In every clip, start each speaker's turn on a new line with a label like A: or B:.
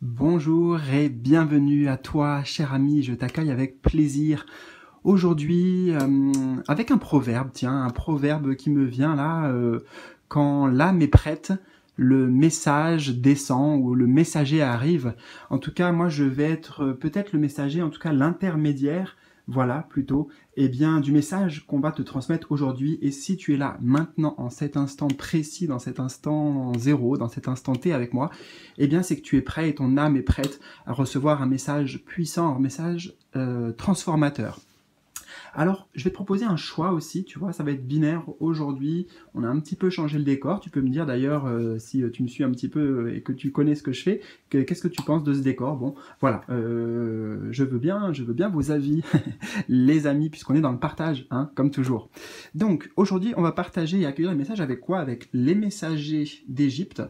A: Bonjour et bienvenue à toi, cher ami, je t'accueille avec plaisir. Aujourd'hui, avec un proverbe, tiens, un proverbe qui me vient là, quand l'âme est prête, le message descend ou le messager arrive. En tout cas, moi, je vais être peut-être le messager, en tout cas l'intermédiaire, voilà, plutôt, eh bien, du message qu'on va te transmettre aujourd'hui. Et si tu es là, maintenant, en cet instant précis, dans cet instant zéro, dans cet instant T avec moi, eh bien, c'est que tu es prêt et ton âme est prête à recevoir un message puissant, un message transformateur. Alors, je vais te proposer un choix aussi, tu vois, ça va être binaire aujourd'hui. On a un petit peu changé le décor. Tu peux me dire d'ailleurs, si tu me suis un petit peu et que tu connais ce que je fais, qu'est-ce que tu penses de ce décor? Bon, voilà, je veux bien vos avis, les amis, puisqu'on est dans le partage, hein, comme toujours. Donc, aujourd'hui, on va partager et accueillir les messages avec quoi? Avec les messagers d'Égypte.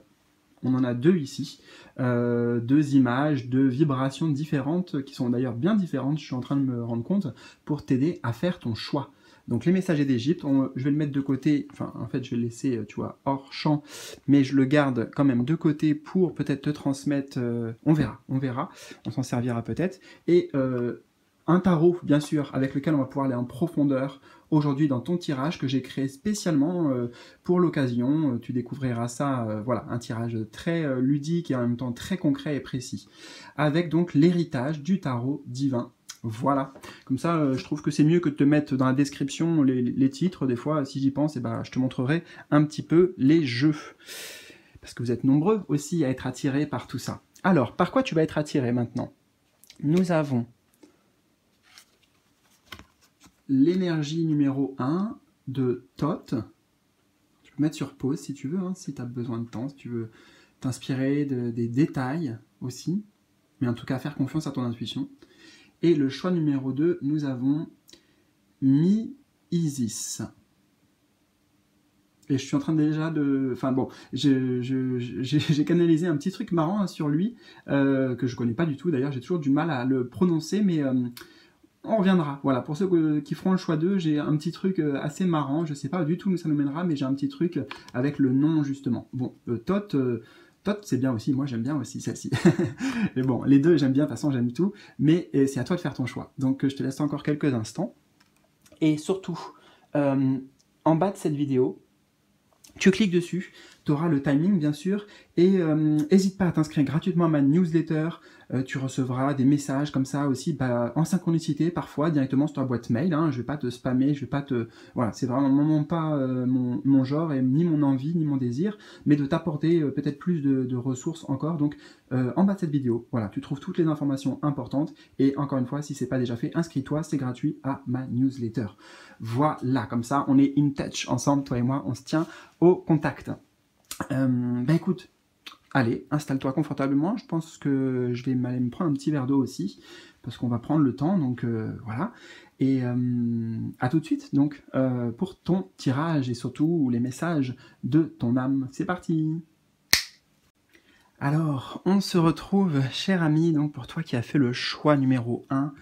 A: On en a deux ici, deux images, deux vibrations différentes, qui sont d'ailleurs bien différentes, je suis en train de me rendre compte, pour t'aider à faire ton choix. Donc les messagers d'Égypte, je vais le mettre de côté, enfin en fait je vais le laisser, tu vois, hors champ, mais je le garde quand même de côté pour peut-être te transmettre, on verra, on s'en servira peut-être, et un tarot, bien sûr, avec lequel on va pouvoir aller en profondeur aujourd'hui dans ton tirage que j'ai créé spécialement pour l'occasion. Tu découvriras ça, voilà, un tirage très ludique et en même temps très concret et précis, avec donc l'héritage du tarot divin. Voilà, comme ça je trouve que c'est mieux que de te mettre dans la description les titres. Des fois, si j'y pense, eh ben, je te montrerai un petit peu les jeux. Parce que vous êtes nombreux aussi à être attirés par tout ça. Alors, par quoi tu vas être attiré maintenant? Nous avons l'énergie numéro 1 de Thoth. Tu peux mettre sur pause si tu veux, hein, si tu as besoin de temps, si tu veux t'inspirer des détails aussi, mais en tout cas faire confiance à ton intuition. Et le choix numéro 2, nous avons Mi-Isis. Et je suis en train déjà de... Enfin bon, j'ai canalisé un petit truc marrant hein, sur lui, que je connais pas du tout, d'ailleurs j'ai toujours du mal à le prononcer, mais... on reviendra, voilà, pour ceux qui feront le choix 2, j'ai un petit truc assez marrant, je sais pas du tout où ça nous mènera, mais j'ai un petit truc avec le nom justement. Bon, Thoth, c'est bien aussi, moi j'aime bien aussi celle-ci. Mais bon, les deux j'aime bien, de toute façon j'aime tout, mais c'est à toi de faire ton choix. Donc je te laisse encore quelques instants. Et surtout, en bas de cette vidéo, tu cliques dessus, tu auras le timing bien sûr, et n'hésite pas à t'inscrire gratuitement à ma newsletter, tu recevras des messages comme ça aussi, en synchronicité parfois, directement sur ta boîte mail, hein, je vais pas te spammer, je vais pas te... Voilà, c'est vraiment pas mon genre, et ni mon envie, ni mon désir, mais de t'apporter peut-être plus de ressources encore, donc en bas de cette vidéo, voilà, tu trouves toutes les informations importantes, et encore une fois, si c'est pas déjà fait, inscris-toi, c'est gratuit à ma newsletter. Voilà, comme ça, on est in touch ensemble, toi et moi, on se tient au contact. Écoute, allez, installe-toi confortablement. Je pense que je vais aller me prendre un petit verre d'eau aussi, parce qu'on va prendre le temps, donc voilà. Et à tout de suite, donc, pour ton tirage et surtout les messages de ton âme. C'est parti! Alors, on se retrouve, cher ami, donc pour toi qui as fait le choix numéro 1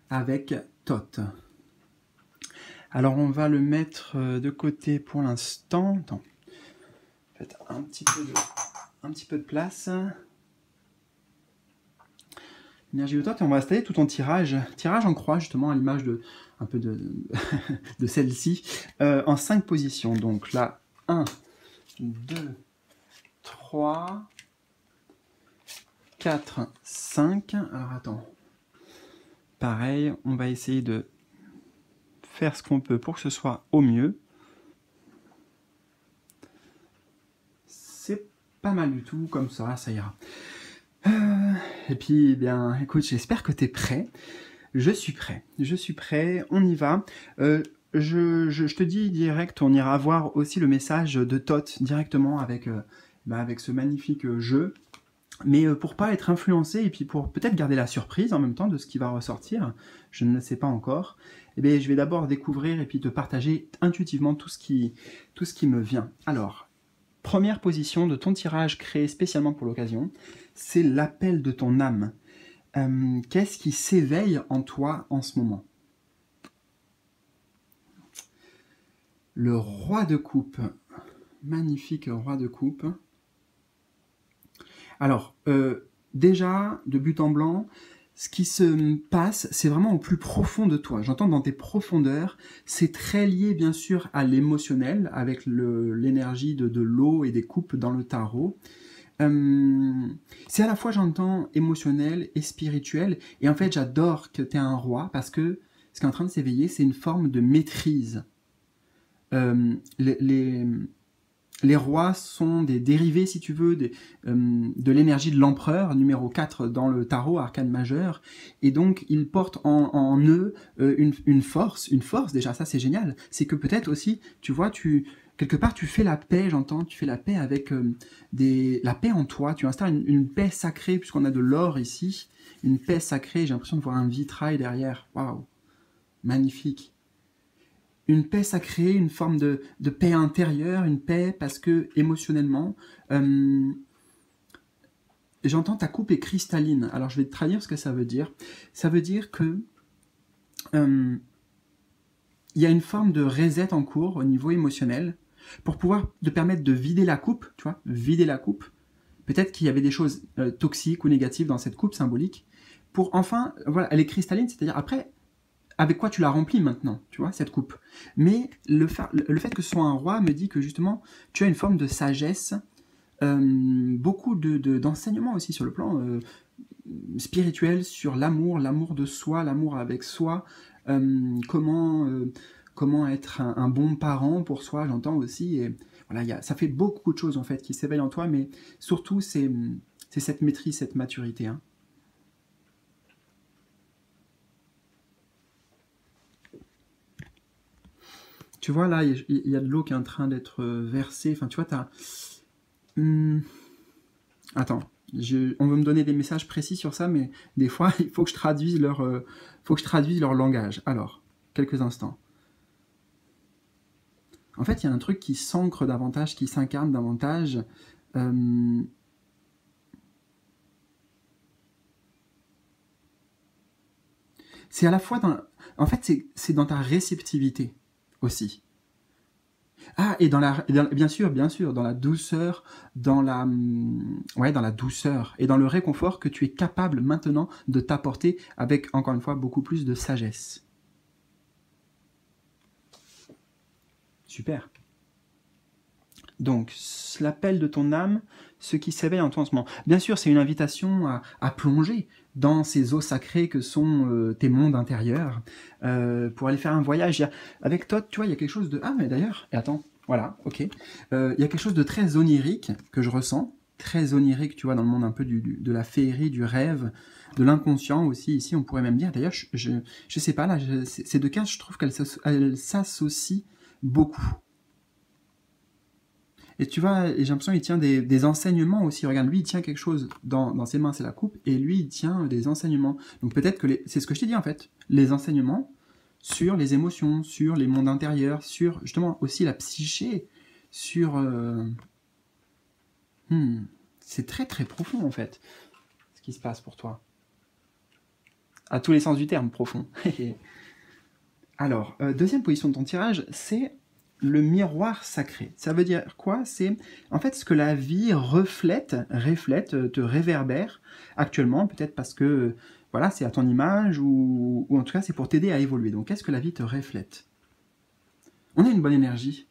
A: avec Thoth. Alors, on va le mettre de côté pour l'instant. Attends. Faites un petit peu de place. Énergie de Thoth, et on va installer tout ton tirage en croix, justement, à l'image de un peu de celle-ci, en 5 positions. Donc là, 1, 2, 3, 4, 5. Alors attends. Pareil, on va essayer de faire ce qu'on peut pour que ce soit au mieux. C'est pas mal du tout, comme ça ira. Et puis, eh bien, écoute, j'espère que tu es prêt. Je suis prêt, on y va. Je te dis direct, on ira voir aussi le message de Thoth directement avec ce magnifique jeu. Mais pour pas être influencé et puis pour peut-être garder la surprise en même temps de ce qui va ressortir, je ne le sais pas encore, eh bien, je vais d'abord découvrir et puis te partager intuitivement tout ce qui me vient. Alors, première position de ton tirage créé spécialement pour l'occasion, c'est l'appel de ton âme. Qu'est-ce qui s'éveille en toi en ce moment? Le roi de coupe. Magnifique roi de coupe. Alors, déjà, de but en blanc, ce qui se passe, c'est vraiment au plus profond de toi. J'entends dans tes profondeurs, c'est très lié bien sûr à l'émotionnel, avec l'énergie de l'eau et des coupes dans le tarot. C'est à la fois, j'entends, émotionnel et spirituel, et en fait j'adore que tu es un roi, parce que ce qui est en train de s'éveiller, c'est une forme de maîtrise. Euh, les, les, les rois sont des dérivés, si tu veux, de l'énergie de l'empereur, numéro 4 dans le tarot, arcane majeur, et donc ils portent en eux une force, déjà, ça c'est génial, c'est que peut-être aussi, tu vois, quelque part tu fais la paix, j'entends, tu fais la paix avec la paix en toi, tu installes une paix sacrée, puisqu'on a de l'or ici, une paix sacrée, j'ai l'impression de voir un vitrail derrière, waouh, magnifique. Une paix sacrée, une forme de paix intérieure, une paix parce que émotionnellement, euh, j'entends ta coupe est cristalline. Alors je vais te traduire ce que ça veut dire. Ça veut dire que il y a une forme de reset en cours au niveau émotionnel pour pouvoir te permettre de vider la coupe, tu vois, vider la coupe. Peut-être qu'il y avait des choses toxiques ou négatives dans cette coupe symbolique. Pour enfin, voilà, elle est cristalline, c'est-à-dire après, avec quoi tu la remplis maintenant, tu vois, cette coupe. Mais le fait que ce soit un roi me dit que justement, tu as une forme de sagesse, beaucoup d'enseignements aussi sur le plan spirituel, sur l'amour de soi, l'amour avec soi, comment être un bon parent pour soi, j'entends aussi. Et voilà, ça fait beaucoup de choses en fait qui s'éveillent en toi, mais surtout c'est cette maîtrise, cette maturité. Hein. Tu vois, là, il y a de l'eau qui est en train d'être versée. Enfin, tu vois, t'as... Attends, on veut me donner des messages précis sur ça, mais des fois, il faut que je traduise leur langage. Alors, quelques instants. En fait, il y a un truc qui s'ancre davantage, qui s'incarne davantage. C'est à la fois dans... En fait, c'est dans ta réceptivité aussi. Ah, et bien sûr, dans la douceur, dans la douceur et dans le réconfort que tu es capable maintenant de t'apporter avec, encore une fois, beaucoup plus de sagesse. Super. Donc, l'appel de ton âme, ce qui s'éveille en toi en ce moment. Bien sûr, c'est une invitation à plonger dans ces eaux sacrées que sont tes mondes intérieurs, pour aller faire un voyage. Avec toi, tu vois, il y a quelque chose de... Ah, mais d'ailleurs, et attends, voilà, ok. Il y a quelque chose de très onirique que je ressens, très onirique, tu vois, dans le monde un peu de la féerie, du rêve, de l'inconscient aussi, ici, on pourrait même dire. D'ailleurs, je sais pas, là, ces deux cases, je trouve qu'elles s'associent beaucoup. Et tu vois, j'ai l'impression qu'il tient des enseignements aussi. Regarde, lui, il tient quelque chose dans ses mains, c'est la coupe, et lui, il tient des enseignements. Donc peut-être que c'est ce que je t'ai dit en fait, les enseignements sur les émotions, sur les mondes intérieurs, sur justement aussi la psyché, sur... c'est très très profond en fait, ce qui se passe pour toi. À tous les sens du terme, profond. Alors, deuxième position de ton tirage, c'est le miroir sacré. Ça veut dire quoi? C'est en fait ce que la vie reflète, te réverbère actuellement, peut-être parce que voilà, c'est à ton image ou en tout cas c'est pour t'aider à évoluer. Donc qu'est-ce que la vie te reflète? On a une bonne énergie.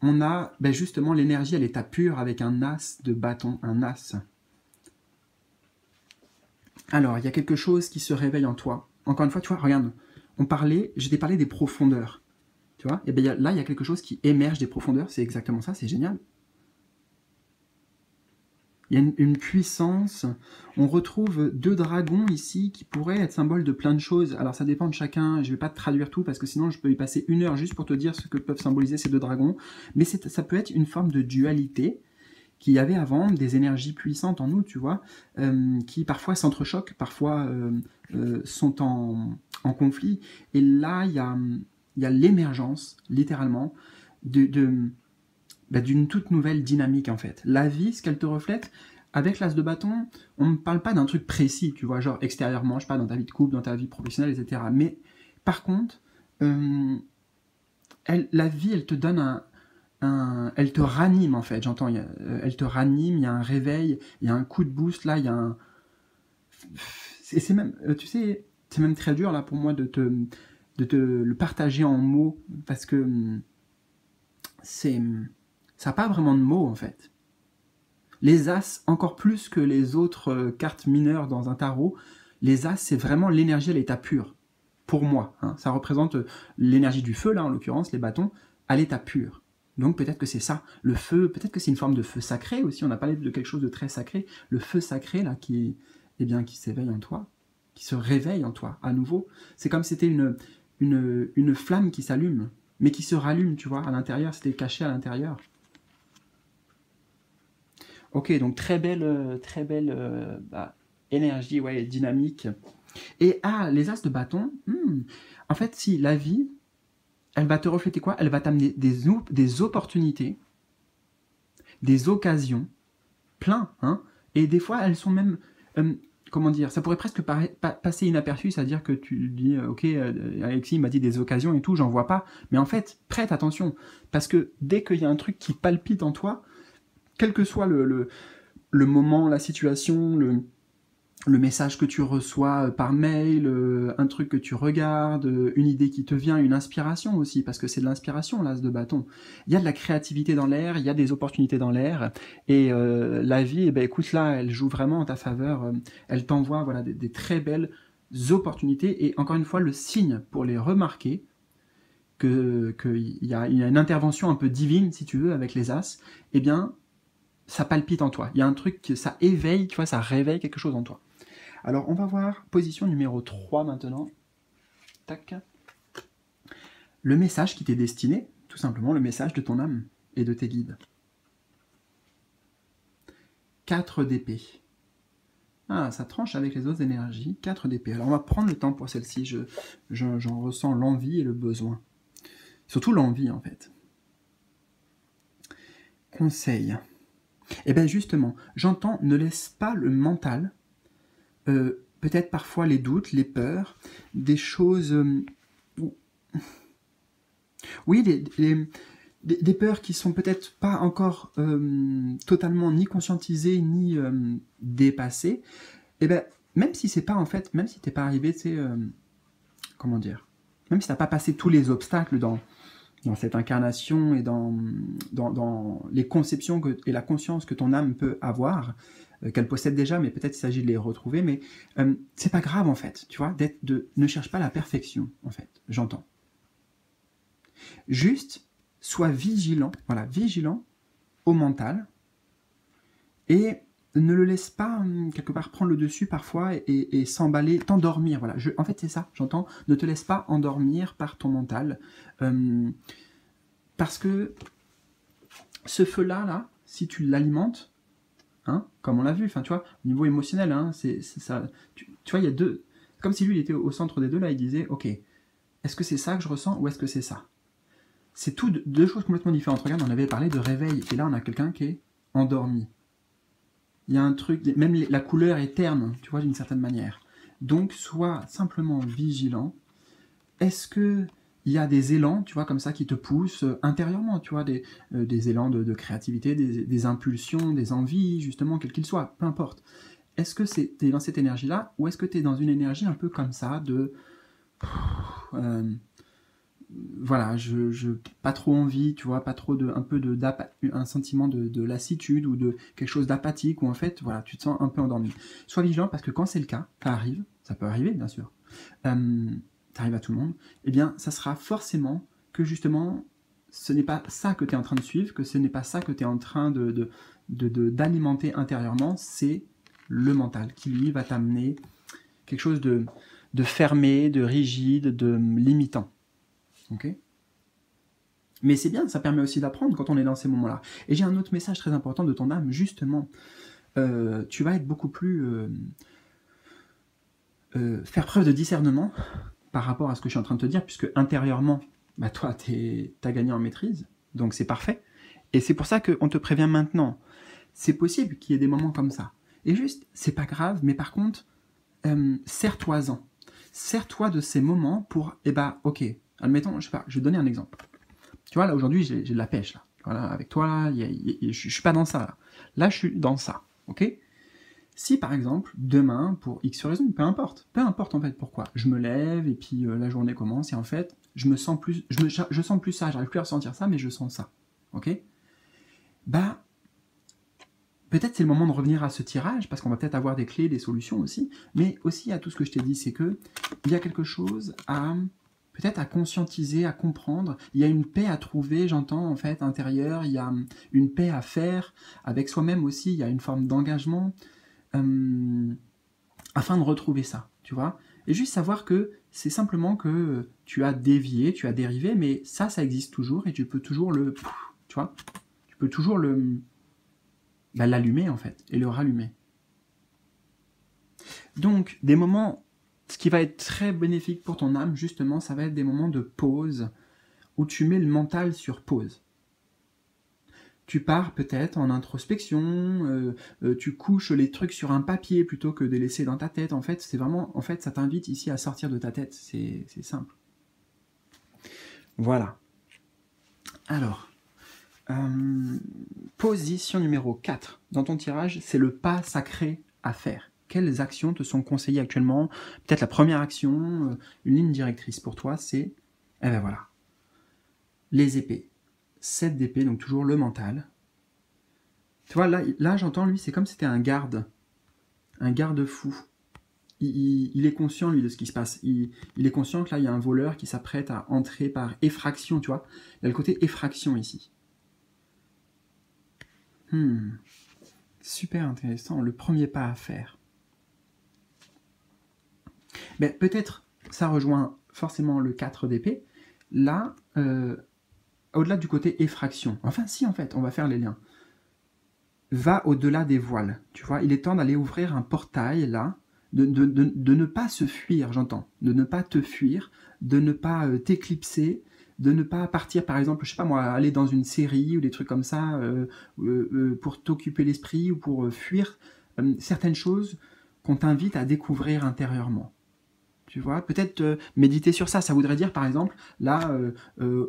A: On a justement l'énergie à l'état pur avec un as de bâton, un as. Alors, il y a quelque chose qui se réveille en toi. Encore une fois, tu vois, regarde, je t'ai parlé des profondeurs. Tu vois, et bien là, il y a quelque chose qui émerge des profondeurs, c'est exactement ça, c'est génial. Il y a une puissance, on retrouve 2 dragons ici qui pourraient être symboles de plein de choses. Alors ça dépend de chacun, je ne vais pas te traduire tout parce que sinon je peux y passer 1 heure juste pour te dire ce que peuvent symboliser ces 2 dragons. Mais ça peut être une forme de dualité qu'il y avait avant, des énergies puissantes en nous, tu vois, qui parfois s'entrechoquent, parfois sont en conflit. Et là, il y a l'émergence, littéralement, d'une toute nouvelle dynamique, en fait. La vie, ce qu'elle te reflète, avec l'as de bâton, on ne parle pas d'un truc précis, tu vois, genre extérieurement, je sais pas, dans ta vie de couple, dans ta vie professionnelle, etc. Mais, par contre, la vie, elle te donne elle te ranime, en fait, j'entends, elle te ranime, il y a un réveil, il y a un coup de boost, là, il y a c'est même, tu sais, c'est même très dur là pour moi de te le partager en mots, parce que ça n'a pas vraiment de mots en fait. Les As, encore plus que les autres cartes mineures dans un tarot, les As, c'est vraiment l'énergie à l'état pur. Pour moi, hein. Ça représente l'énergie du feu, là, en l'occurrence, les bâtons, à l'état pur. Donc peut-être que c'est ça, le feu, peut-être que c'est une forme de feu sacré aussi, on a parlé de quelque chose de très sacré, le feu sacré, là, qui s'éveille en toi, qui se réveille en toi, à nouveau. C'est comme si c'était une flamme qui s'allume, mais qui se rallume, tu vois, à l'intérieur, c'était caché à l'intérieur. Ok, donc très belle énergie, ouais, dynamique. Et les As de bâton, en fait, si la vie, elle va te refléter quoi? Elle va t'amener des opportunités, des occasions, plein, hein. Et des fois, elles sont même, comment dire, ça pourrait presque passer inaperçu, c'est-à-dire que tu dis, ok, Alexis m'a dit des occasions et tout, j'en vois pas. Mais en fait, prête attention, parce que dès qu'il y a un truc qui palpite en toi, quel que soit le moment, la situation, le message que tu reçois par mail, un truc que tu regardes, une idée qui te vient, une inspiration aussi, parce que c'est de l'inspiration, l'as de bâton. Il y a de la créativité dans l'air, il y a des opportunités dans l'air, et la vie, eh ben, écoute, là, elle joue vraiment en ta faveur, elle t'envoie voilà, des très belles opportunités, et encore une fois, le signe pour les remarquer, qu'il y a une intervention un peu divine, si tu veux, avec les As, eh bien, ça palpite en toi. Il y a un truc, ça éveille, tu vois, ça réveille quelque chose en toi. Alors, on va voir position numéro 3 maintenant. Tac. Le message qui t'est destiné, tout simplement le message de ton âme et de tes guides. 4 d'épée. Ah, ça tranche avec les autres énergies. 4 d'épée. Alors, on va prendre le temps pour celle-ci. J'en ressens l'envie et le besoin. Surtout l'envie, en fait. Conseil. Eh bien justement, j'entends, ne laisse pas le mental, peut-être parfois les doutes, les peurs, des choses... oui, des peurs qui sont peut-être pas encore totalement ni conscientisées, ni dépassées. Eh bien, même si c'est pas en fait, même si t'es pas arrivé, tu sais, comment dire, même si t'as pas passé tous les obstacles dans cette incarnation et dans les conceptions et la conscience que ton âme peut avoir, qu'elle possède déjà, mais peut-être il s'agit de les retrouver, mais c'est pas grave en fait, tu vois, ne cherche pas la perfection, en fait, j'entends. Juste, sois vigilant, voilà, vigilant au mental, et ne le laisse pas, quelque part, prendre le dessus parfois et s'emballer, t'endormir, voilà. En fait, c'est ça, j'entends, ne te laisse pas endormir par ton mental, parce que ce feu-là, là, si tu l'alimentes, hein, comme on l'a vu, enfin, tu vois, au niveau émotionnel, hein, c'est ça, tu vois, il y a deux, comme si lui, il était au centre des deux, là, il disait, ok, est-ce que c'est ça que je ressens, ou est-ce que c'est ça? C'est deux choses complètement différentes. Regarde, on avait parlé de réveil, et là, on a quelqu'un qui est endormi. Il y a un truc, même la couleur est terne, tu vois, d'une certaine manière. Donc, sois simplement vigilant. Est-ce que il y a des élans, tu vois, comme ça, qui te poussent intérieurement, tu vois, des élans de créativité, des impulsions, des envies, justement, quels qu'ils soient, peu importe. Est-ce que tu es dans cette énergie-là, ou est-ce que tu es dans une énergie un peu comme ça, de... voilà, pas trop envie, tu vois, pas trop un sentiment de lassitude ou de quelque chose d'apathique, où en fait, voilà, tu te sens un peu endormi. Sois vigilant, parce que quand c'est le cas, ça peut arriver, bien sûr, ça arrive à tout le monde, eh bien, ça sera forcément que justement, ce n'est pas ça que tu es en train de suivre, que ce n'est pas ça que tu es en train d'alimenter intérieurement, c'est le mental qui, lui, va t'amener quelque chose de fermé, de rigide, de limitant. Ok ? Mais c'est bien, ça permet aussi d'apprendre quand on est dans ces moments-là. Et j'ai un autre message très important de ton âme, justement. Tu vas être beaucoup plus... faire preuve de discernement par rapport à ce que je suis en train de te dire, puisque intérieurement, bah toi, t'as gagné en maîtrise, donc c'est parfait. Et c'est pour ça qu'on te prévient maintenant. C'est possible qu'il y ait des moments comme ça. Et juste, c'est pas grave, mais par contre, sers-toi-en. Sers-toi de ces moments pour, ok, admettons, je sais pas, je vais te donner un exemple. Tu vois, là, aujourd'hui, j'ai de la pêche, là. Voilà, avec toi, là, je suis pas dans ça, là. Là, je suis dans ça, ok ? Si par exemple, demain, pour X raison, peu importe en fait pourquoi, je me lève et puis la journée commence et en fait, je sens plus ça, j'arrive plus à ressentir ça, mais je sens ça, ok? Bah, peut-être c'est le moment de revenir à ce tirage, parce qu'on va peut-être avoir des clés, des solutions aussi, mais aussi à tout ce que je t'ai dit, c'est que il y a quelque chose à peut-être à conscientiser, à comprendre, il y a une paix à trouver, j'entends en fait, intérieure, il y a une paix à faire, avec soi-même aussi, il y a une forme d'engagement, afin de retrouver ça, tu vois. Et juste savoir que c'est simplement que tu as dévié, tu as dérivé, mais ça existe toujours et tu peux toujours le, tu vois, tu peux toujours l'allumer en fait et le rallumer. Donc des moments, ce qui va être très bénéfique pour ton âme justement, ça va être des moments de pause où tu mets le mental sur pause. Tu pars peut-être en introspection, tu couches les trucs sur un papier plutôt que de les laisser dans ta tête. En fait, c'est vraiment, en fait, ça t'invite ici à sortir de ta tête. C'est simple. Voilà. Alors, position numéro 4 dans ton tirage, c'est le pas sacré à faire. Quelles actions te sont conseillées actuellement? Peut-être la première action, une ligne directrice pour toi, c'est, eh ben voilà, les épées. 7 d'épée, donc toujours le mental. Tu vois, là j'entends, lui, c'est comme si c'était un garde-fou. Il est conscient, lui, de ce qui se passe. Il est conscient que là, il y a un voleur qui s'apprête à entrer par effraction, tu vois. Il y a le côté effraction ici. Super intéressant, le premier pas à faire. Mais peut-être, ça rejoint forcément le 4 d'épée. Là, au-delà du côté effraction. Enfin, si, en fait, on va faire les liens. Va au-delà des voiles, tu vois. Il est temps d'aller ouvrir un portail, là, de ne pas se fuir, j'entends. De ne pas te fuir, de ne pas t'éclipser, de ne pas partir, par exemple, je sais pas moi, aller dans une série ou des trucs comme ça, pour t'occuper l'esprit ou pour fuir certaines choses qu'on t'invite à découvrir intérieurement. Tu vois, peut-être méditer sur ça. Ça voudrait dire, par exemple, là,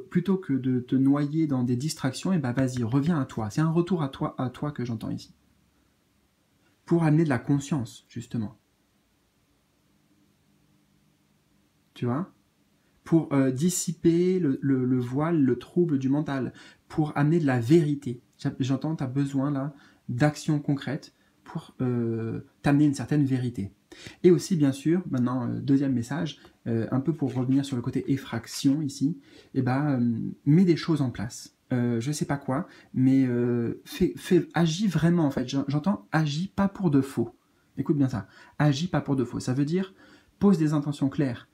A: plutôt que de te noyer dans des distractions, et ben vas-y, reviens à toi. C'est un retour à toi que j'entends ici. Pour amener de la conscience, justement. Tu vois? Pour dissiper le voile, le trouble du mental. Pour amener de la vérité. J'entends, tu as besoin, là, d'actions concrètes pour t'amener une certaine vérité. Et aussi, bien sûr, maintenant, deuxième message, un peu pour revenir sur le côté effraction ici, mets des choses en place. Je sais pas quoi, mais agis vraiment, en fait. J'entends, agis pas pour de faux. Écoute bien ça. Agis pas pour de faux. Ça veut dire, pose des intentions claires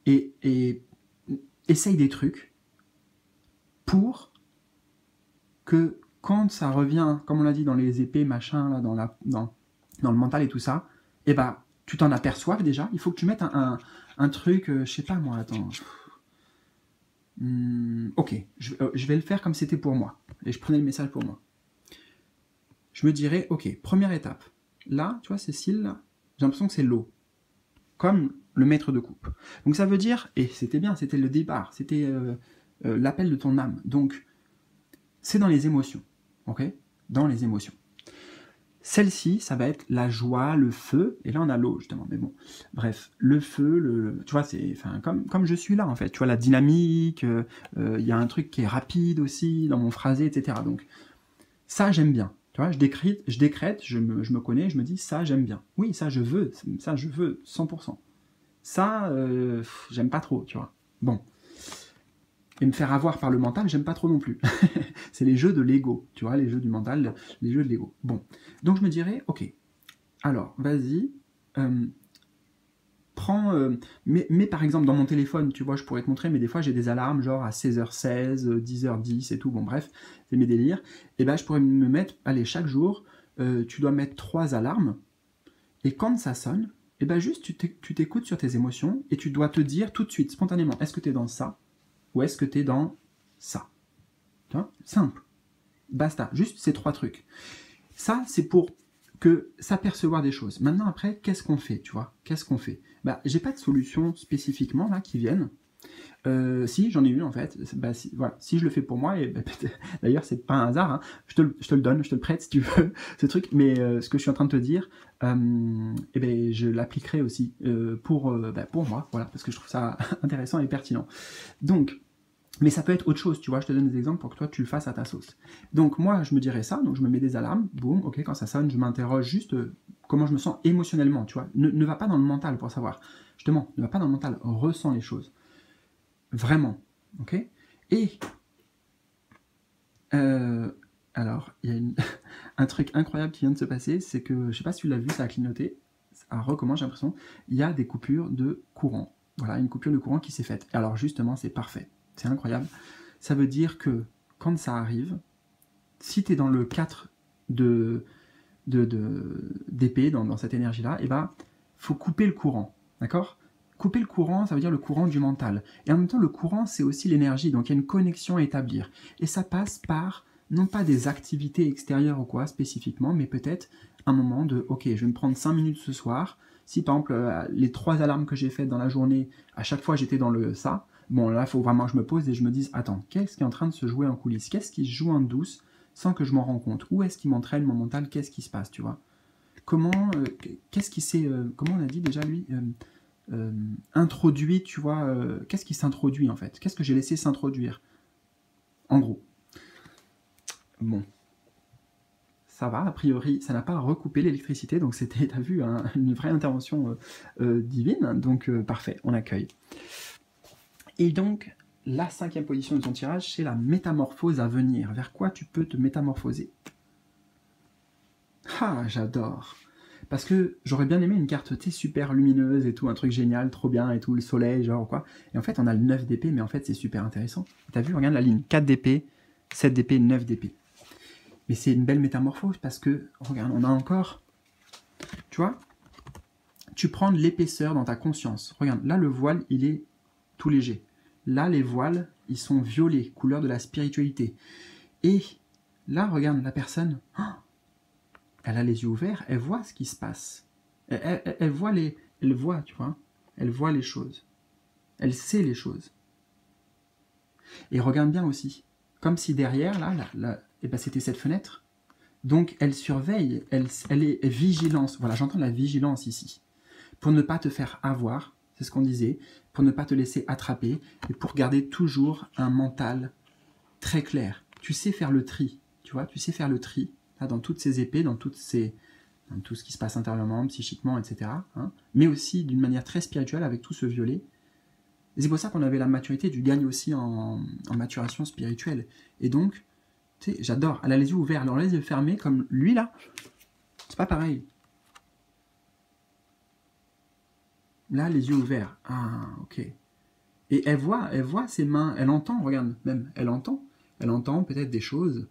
A: et essaye des trucs pour que quand ça revient, comme on l'a dit dans les épées, machin, là, dans le mental et tout ça, tu t'en aperçoives déjà. Il faut que tu mettes un truc, je sais pas moi, attends. Ok, je vais le faire comme c'était pour moi. Et je prenais le message pour moi. Je me dirais, ok, première étape. Là, tu vois, ces cils-là, j'ai l'impression que c'est l'eau. Comme le maître de coupe. Donc ça veut dire, et c'était bien, c'était le départ, c'était l'appel de ton âme. Donc, c'est dans les émotions. Ok? Dans les émotions. Celle-ci, ça va être la joie, le feu, et là on a l'eau justement, mais bon, bref, le feu, tu vois, c'est comme je suis là en fait, tu vois, la dynamique, y a un truc qui est rapide aussi dans mon phrasé, etc. Donc ça j'aime bien, tu vois, je décrète, je me connais, je me dis ça j'aime bien, oui ça je veux 100%, ça j'aime pas trop, tu vois, bon. Et me faire avoir par le mental, j'aime pas trop non plus. C'est les jeux de l'ego, tu vois, les jeux du mental, les jeux de l'ego. Bon, donc je me dirais, ok, alors, vas-y, mets par exemple dans mon téléphone, tu vois, je pourrais te montrer, mais des fois j'ai des alarmes, genre à 16h16, 10h10 et tout, bon bref, c'est mes délires. Et je pourrais me mettre, allez, chaque jour, tu dois mettre 3 alarmes, et quand ça sonne, juste tu t'écoutes sur tes émotions, et tu dois te dire tout de suite, spontanément, est-ce que tu es dans ça? Ou est-ce que tu es dans ça? Tu vois, simple. Basta. Juste ces 3 trucs. Ça, c'est pour s'apercevoir des choses. Maintenant, après, qu'est-ce qu'on fait, tu vois? Qu'est-ce qu'on fait? J'ai pas de solution spécifiquement, là, qui viennent. Si, j'en ai une en fait. Bah, si, voilà. Si je le fais pour moi, et bah, d'ailleurs, c'est pas un hasard, hein. Je te le donne, je te le prête si tu veux, ce truc. Mais ce que je suis en train de te dire, et ben, je l'appliquerai aussi pour moi, voilà, parce que je trouve ça intéressant et pertinent. Donc, mais ça peut être autre chose, tu vois, je te donne des exemples pour que toi tu le fasses à ta sauce. Donc moi, je me dirais ça, donc je me mets des alarmes, boum, ok, quand ça sonne, je m'interroge juste comment je me sens émotionnellement, tu vois. Ne va pas dans le mental pour savoir. Justement, ne va pas dans le mental, ressens les choses. Vraiment, ok. Et alors, il y a un truc incroyable qui vient de se passer, c'est que, je sais pas si tu l'as vu, ça a clignoté, ça recommence, j'ai l'impression, il y a des coupures de courant. Voilà, une coupure de courant qui s'est faite. Et alors justement, c'est parfait, c'est incroyable. Ça veut dire que quand ça arrive, si tu es dans le 4 d'épée, dans cette énergie-là, et ben, faut couper le courant, d'accord? Couper le courant, ça veut dire le courant du mental. Et en même temps, le courant, c'est aussi l'énergie, donc il y a une connexion à établir. Et ça passe par, non pas des activités extérieures ou quoi, spécifiquement, mais peut-être un moment de, ok, je vais me prendre 5 minutes ce soir. Si par exemple, les 3 alarmes que j'ai faites dans la journée, à chaque fois j'étais dans le ça, bon là, il faut vraiment que je me pose et je me dise, attends, qu'est-ce qui est en train de se jouer en coulisses? Qu'est-ce qui se joue en douce sans que je m'en rende compte? Où est-ce qu'il m'entraîne mon mental? Qu'est-ce qui se passe, tu vois? Comment, qu'est-ce qui s'est, comment on a dit déjà lui introduit, tu vois, qu'est-ce qui s'introduit en fait? Qu'est-ce que j'ai laissé s'introduire? En gros. Bon. Ça va, a priori, ça n'a pas recoupé l'électricité, donc c'était, t'as vu, une vraie intervention divine, donc parfait, on accueille. Et donc, la 5e position de ton tirage, c'est la métamorphose à venir. Vers quoi tu peux te métamorphoser? Ah, j'adore! Parce que j'aurais bien aimé une carte T super lumineuse et tout, un truc génial, trop bien et tout, le soleil, genre quoi. Et en fait, on a le 9 d'épée, mais en fait, c'est super intéressant. T'as vu, regarde la ligne, 4 d'épée, 7 d'épée, 9 d'épée. Mais c'est une belle métamorphose parce que, regarde, on a encore, tu vois, tu prends de l'épaisseur dans ta conscience. Regarde, là, le voile, il est tout léger. Là, les voiles, ils sont violets, couleur de la spiritualité. Et là, regarde, la personne, oh, elle a les yeux ouverts, elle voit ce qui se passe. Elle voit tu vois, elle voit les choses. Elle sait les choses. Et regarde bien aussi, comme si derrière, là et ben c'était cette fenêtre. Donc elle surveille, elle est vigilance. Voilà, j'entends la vigilance ici. Pour ne pas te faire avoir, c'est ce qu'on disait, pour ne pas te laisser attraper, et pour garder toujours un mental très clair. Tu sais faire le tri, tu vois, tu sais faire le tri, là, dans toutes ces épées, dans tout ce qui se passe intérieurement, psychiquement, etc. Hein, mais aussi d'une manière très spirituelle avec tout ce violet. Et c'est pour ça qu'on avait la maturité, tu gagnes aussi en maturation spirituelle. Et donc, tu sais, j'adore, elle a les yeux ouverts, alors les yeux fermés, comme lui là, c'est pas pareil. Là, les yeux ouverts, ah, ok. Et elle voit ses mains, elle entend, regarde, même, elle entend peut-être des choses.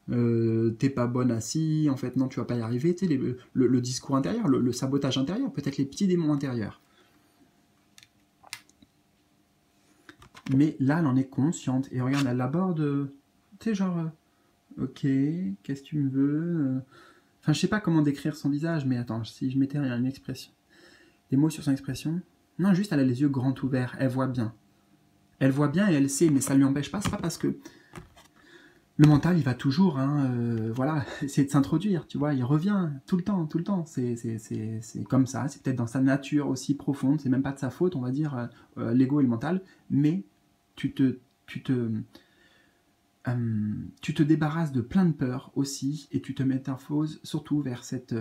A: T'es pas bonne assis, en fait non tu vas pas y arriver, tu sais, le discours intérieur, le sabotage intérieur, peut-être les petits démons intérieurs. Mais là elle en est consciente, et regarde, elle l'aborde, tu sais genre, ok, qu'est-ce que tu me veux, enfin je sais pas comment décrire son visage, mais attends, si je mettais une expression, des mots sur son expression, non juste elle a les yeux grands ouverts, elle voit bien et elle sait, mais ça lui empêche pas, c'est pas parce que le mental, il va toujours, voilà, essayer de s'introduire, tu vois, il revient tout le temps, c'est comme ça, c'est peut-être dans sa nature aussi profonde, c'est même pas de sa faute, on va dire, l'ego et le mental, mais tu te débarrasses de plein de peurs aussi, et tu te métamorphoses surtout vers cette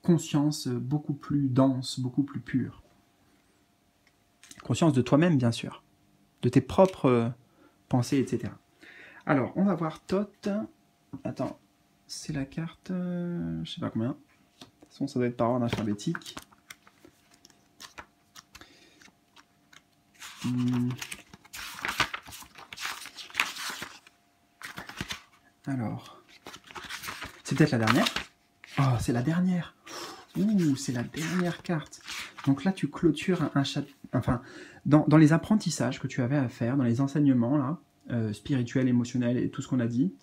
A: conscience beaucoup plus dense, beaucoup plus pure. Conscience de toi-même, bien sûr, de tes propres pensées, etc. Alors, on va voir Thoth. Attends, c'est la carte... je sais pas combien. De toute façon, ça doit être par ordre alphabétique. Alors, c'est peut-être la dernière. Oh, c'est la dernière. Ouh, c'est la dernière carte. Donc là, tu clôtures un chapitre... Enfin, dans les apprentissages que tu avais à faire, dans les enseignements, là, spirituel, émotionnel et tout ce qu'on a dit,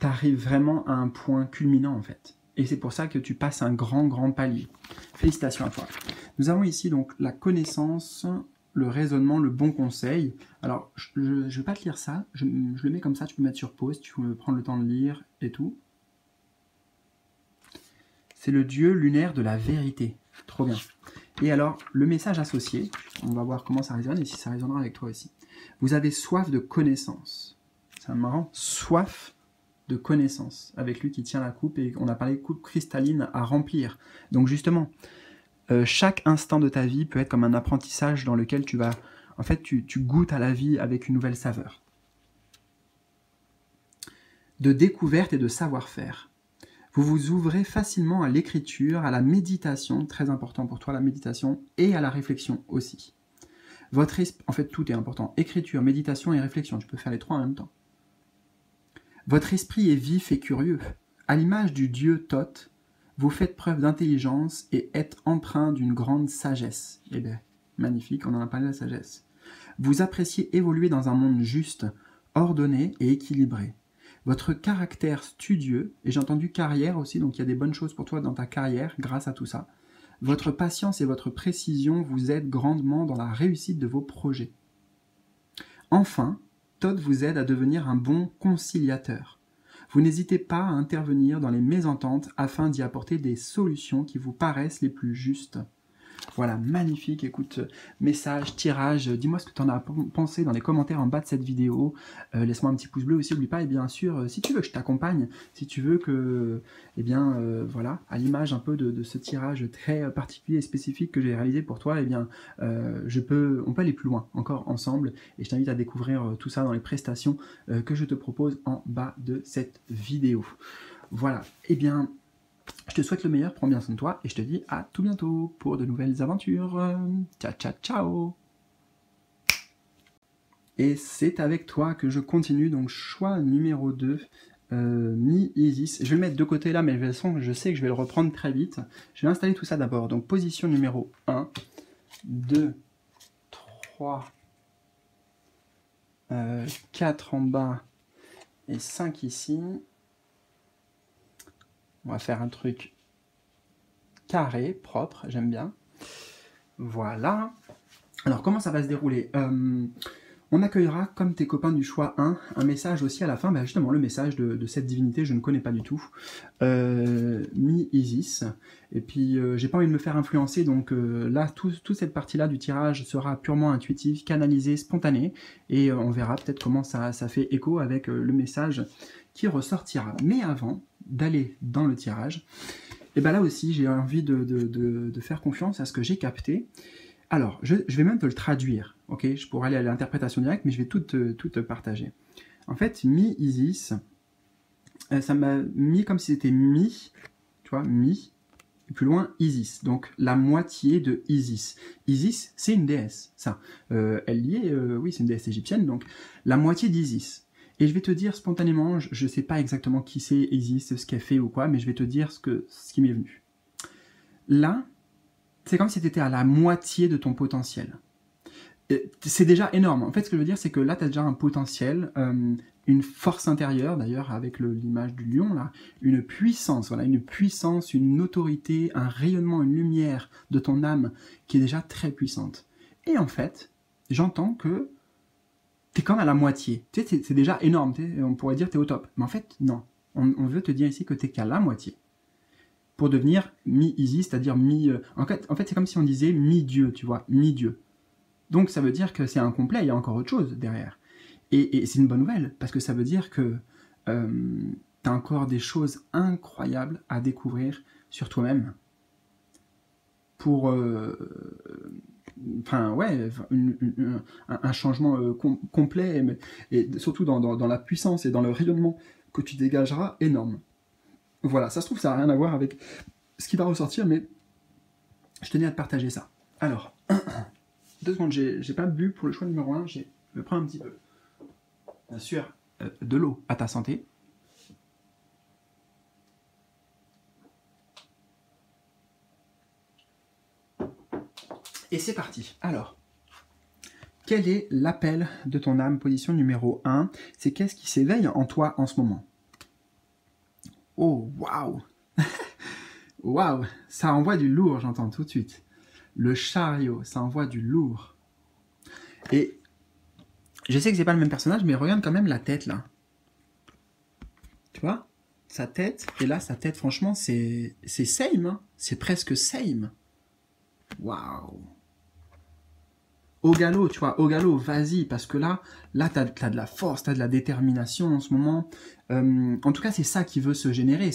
A: tu arrives vraiment à un point culminant en fait. Et c'est pour ça que tu passes un grand palier. Félicitations à toi. Nous avons ici donc la connaissance le raisonnement, le bon conseil. Alors, je ne vais pas te lire ça, je le mets comme ça, tu peux mettre sur pause, tu veux prendre le temps de lire et tout. C'est le dieu lunaire de la vérité. Trop bien. Et alors, le message associé, on va voir comment ça résonne et si ça résonnera avec toi aussi. Vous avez soif de connaissance. C'est marrant, soif de connaissance, avec lui qui tient la coupe, et on a parlé de coupe cristalline à remplir. Donc justement, chaque instant de ta vie peut être comme un apprentissage dans lequel tu vas, en fait, tu goûtes à la vie avec une nouvelle saveur. De découverte et de savoir-faire. Vous vous ouvrez facilement à l'écriture, à la méditation, très important pour toi la méditation, et à la réflexion aussi. En fait, tout est important. Écriture, méditation et réflexion, tu peux faire les trois en même temps. Votre esprit est vif et curieux. À l'image du dieu Thoth, vous faites preuve d'intelligence et êtes empreint d'une grande sagesse. Eh bien, magnifique, on en a parlé de la sagesse. Vous appréciez évoluer dans un monde juste, ordonné et équilibré. Votre caractère studieux, et j'ai entendu carrière aussi, donc il y a des bonnes choses pour toi dans ta carrière grâce à tout ça. Votre patience et votre précision vous aident grandement dans la réussite de vos projets. Enfin, Thoth vous aide à devenir un bon conciliateur. Vous n'hésitez pas à intervenir dans les mésententes afin d'y apporter des solutions qui vous paraissent les plus justes. Voilà, magnifique, écoute, message, tirage, dis-moi ce que tu en as pensé dans les commentaires en bas de cette vidéo, laisse-moi un petit pouce bleu aussi, n'oublie pas, et bien sûr, si tu veux que je t'accompagne, si tu veux que, eh bien, voilà, à l'image un peu de ce tirage très particulier et spécifique que j'ai réalisé pour toi, eh bien, on peut aller plus loin, encore ensemble, et je t'invite à découvrir tout ça dans les prestations que je te propose en bas de cette vidéo. Voilà, eh bien... Je te souhaite le meilleur, prends bien soin de toi, et je te dis à tout bientôt pour de nouvelles aventures. Ciao, ciao, ciao! Et c'est avec toi que je continue, donc choix numéro 2, Mi-Isis. Je vais le mettre de côté là, mais de toute façon, je sais que je vais le reprendre très vite. Je vais installer tout ça d'abord. Donc position numéro 1, 2, 3, 4 en bas et 5 ici. On va faire un truc carré, propre, j'aime bien. Voilà. Alors, comment ça va se dérouler? On accueillera, comme tes copains du choix 1, un message aussi à la fin. Ben justement, le message de cette divinité, je ne connais pas du tout. Mi-Isis. Et puis, j'ai pas envie de me faire influencer. Donc là, toute cette partie-là du tirage sera purement intuitive, canalisée, spontanée. Et on verra peut-être comment ça fait écho avec le message qui ressortira. Mais avant d'aller dans le tirage, et ben là aussi j'ai envie de faire confiance à ce que j'ai capté. Alors, je vais même te le traduire, ok? Je pourrais aller à l'interprétation directe, mais je vais tout te partager. En fait, Mi-Isis, ça m'a mis comme si c'était Mi, tu vois, Mi, et plus loin, Isis, donc la moitié de Isis. Isis, c'est une déesse, ça. Elle y est, oui, c'est une déesse égyptienne, donc la moitié d'Isis. Et je vais te dire spontanément, je ne sais pas exactement qui c'est Isis, ce qu'elle fait ou quoi, mais je vais te dire ce qui m'est venu. Là, c'est comme si tu étais à la moitié de ton potentiel. C'est déjà énorme. En fait, ce que je veux dire, c'est que là, tu as déjà un potentiel, une force intérieure, d'ailleurs, avec l'image du lion, là, une puissance, voilà, une puissance, une autorité, un rayonnement, une lumière de ton âme qui est déjà très puissante. Et en fait, j'entends que t'es comme à la moitié. Tu sais, c'est déjà énorme. On pourrait dire que t'es au top. Mais en fait, non. On veut te dire ici que t'es qu'à la moitié. Pour devenir mi-Isis, c'est-à-dire mi... En fait, c'est comme si on disait mi-dieu, tu vois, mi-dieu. Donc ça veut dire que c'est incomplet, il y a encore autre chose derrière. Et c'est une bonne nouvelle, parce que ça veut dire que t'as encore des choses incroyables à découvrir sur toi-même. Pour... Enfin, ouais, un changement complet, et surtout dans la puissance et dans le rayonnement que tu dégageras, énorme. Voilà, ça se trouve, ça n'a rien à voir avec ce qui va ressortir, mais je tenais à te partager ça. Alors, 2 secondes, j'ai pas bu pour le choix numéro 1, je vais prendre un petit peu. Bien sûr, de l'eau à ta santé. Et c'est parti. Alors, quel est l'appel de ton âme? Position numéro 1, c'est qu'est-ce qui s'éveille en toi en ce moment? Oh, waouh! Waouh! Ça envoie du lourd, j'entends tout de suite. Le chariot, ça envoie du lourd. Et je sais que c'est pas le même personnage, mais regarde quand même la tête, là. Tu vois? Sa tête, et là, sa tête, franchement, c'est same, hein. C'est presque same. Waouh! Au galop, tu vois, au galop, vas-y, parce que là, t'as de la force, t'as de la détermination en ce moment. En tout cas, c'est ça qui veut se générer.